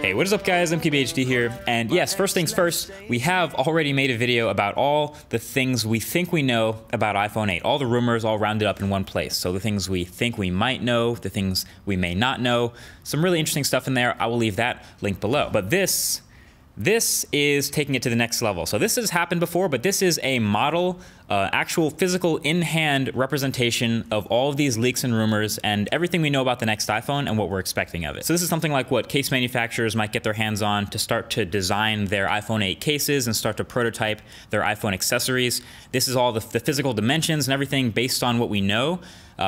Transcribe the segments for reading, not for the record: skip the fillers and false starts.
Hey, what is up guys, MKBHD here, and yes, first things first, we have already made a video about all the things we think we know about iPhone 8, all the rumors all rounded up in one place. So the things we think we might know, the things we may not know, some really interesting stuff in there. I will leave that link below. But this is taking it to the next level. So this has happened before, but this is a model, actual physical in-hand representation of all of these leaks and rumors and everything we know about the next iPhone and what we're expecting of it. So this is something like what case manufacturers might get their hands on to start to design their iPhone 8 cases and start to prototype their iPhone accessories. This is all the physical dimensions and everything based on what we know.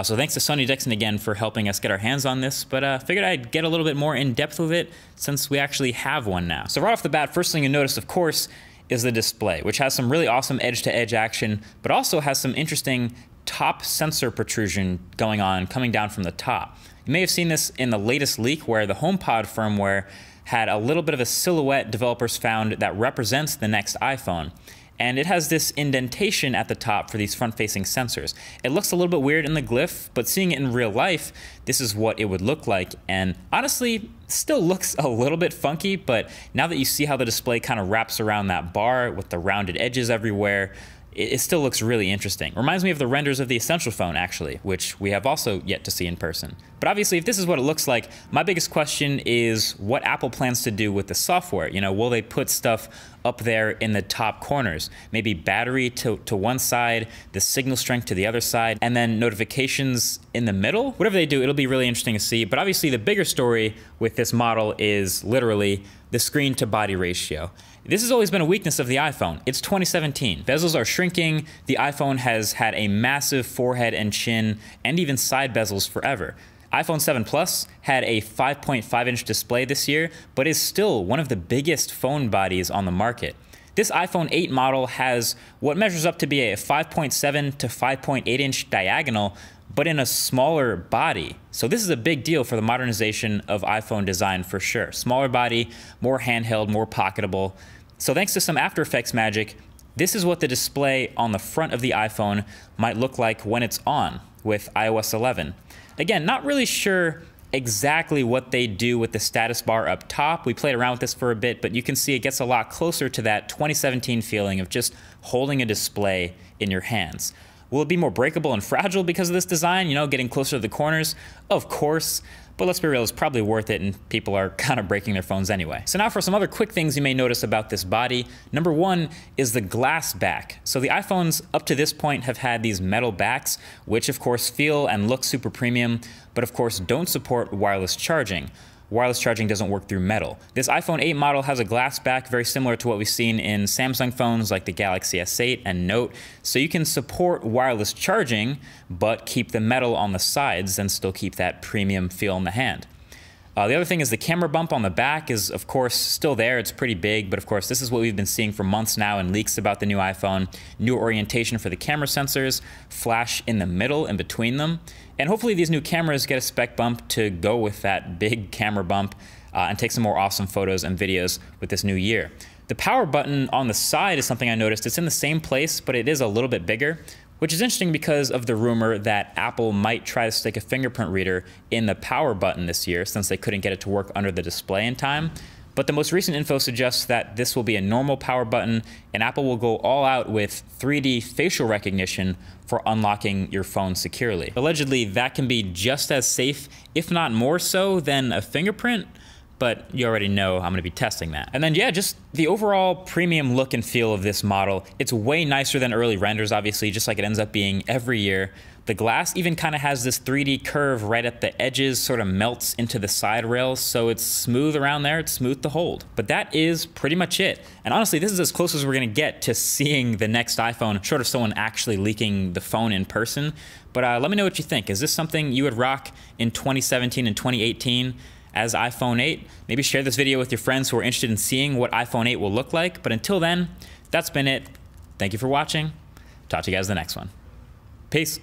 So thanks to Sonny Dixon again for helping us get our hands on this, but figured I'd get a little bit more in depth with it since we actually have one now. So right off the bat, first thing you notice, of course, is the display, which has some really awesome edge-to-edge action, but also has some interesting top sensor protrusion going on, coming down from the top. You may have seen this in the latest leak where the HomePod firmware had a little bit of a silhouette developers found that represents the next iPhone. And it has this indentation at the top for these front-facing sensors. It looks a little bit weird in the glyph, but seeing it in real life, this is what it would look like. And honestly, still looks a little bit funky, but now that you see how the display kind of wraps around that bar with the rounded edges everywhere, it still looks really interesting. Reminds me of the renders of the Essential phone, actually, which we have also yet to see in person. But obviously, if this is what it looks like, my biggest question is what Apple plans to do with the software. You know, will they put stuff up there in the top corners? Maybe battery to one side, the signal strength to the other side, and then notifications in the middle? Whatever they do, it'll be really interesting to see. But obviously, the bigger story with this model is literally the screen to body ratio. This has always been a weakness of the iPhone. It's 2017. Bezels are shrinking. The iPhone has had a massive forehead and chin and even side bezels forever. iPhone 7 Plus had a 5.5-inch display this year, but is still one of the biggest phone bodies on the market. This iPhone 8 model has what measures up to be a 5.7 to 5.8-inch diagonal, but in a smaller body. So this is a big deal for the modernization of iPhone design for sure. Smaller body, more handheld, more pocketable. So thanks to some After Effects magic, this is what the display on the front of the iPhone might look like when it's on with iOS 11. Again, not really sure exactly what they do with the status bar up top. We played around with this for a bit, but you can see it gets a lot closer to that 2017 feeling of just holding a display in your hands. Will it be more breakable and fragile because of this design, you know, getting closer to the corners? Of course, but let's be real, it's probably worth it and people are kind of breaking their phones anyway. So now for some other quick things you may notice about this body. Number one is the glass back. So the iPhones up to this point have had these metal backs, which of course feel and look super premium, but of course don't support wireless charging. Wireless charging doesn't work through metal. This iPhone 8 model has a glass back very similar to what we've seen in Samsung phones like the Galaxy S8 and Note. So you can support wireless charging, but keep the metal on the sides and still keep that premium feel in the hand. The other thing is the camera bump on the back is, of course, still there. It's pretty big, but of course, this is what we've been seeing for months now in leaks about the new iPhone. New orientation for the camera sensors, flash in the middle in between them. And hopefully these new cameras get a spec bump to go with that big camera bump and take some more awesome photos and videos with this new year. The power button on the side is something I noticed. It's in the same place, but it is a little bit bigger, which is interesting because of the rumor that Apple might try to stick a fingerprint reader in the power button this year since they couldn't get it to work under the display in time. But the most recent info suggests that this will be a normal power button and Apple will go all out with 3D facial recognition for unlocking your phone securely. Allegedly, that can be just as safe, if not more so, than a fingerprint. But you already know I'm gonna be testing that. And then yeah, just the overall premium look and feel of this model. It's way nicer than early renders, obviously, just like it ends up being every year. The glass even kind of has this 3D curve right at the edges, sort of melts into the side rails, so it's smooth around there, it's smooth to hold. But that is pretty much it. And honestly, this is as close as we're gonna get to seeing the next iPhone, short of someone actually leaking the phone in person. But let me know what you think. Is this something you would rock in 2017 and 2018? As iPhone 8. Maybe share this video with your friends who are interested in seeing what iPhone 8 will look like. But until then, that's been it. Thank you for watching. Talk to you guys in the next one. Peace.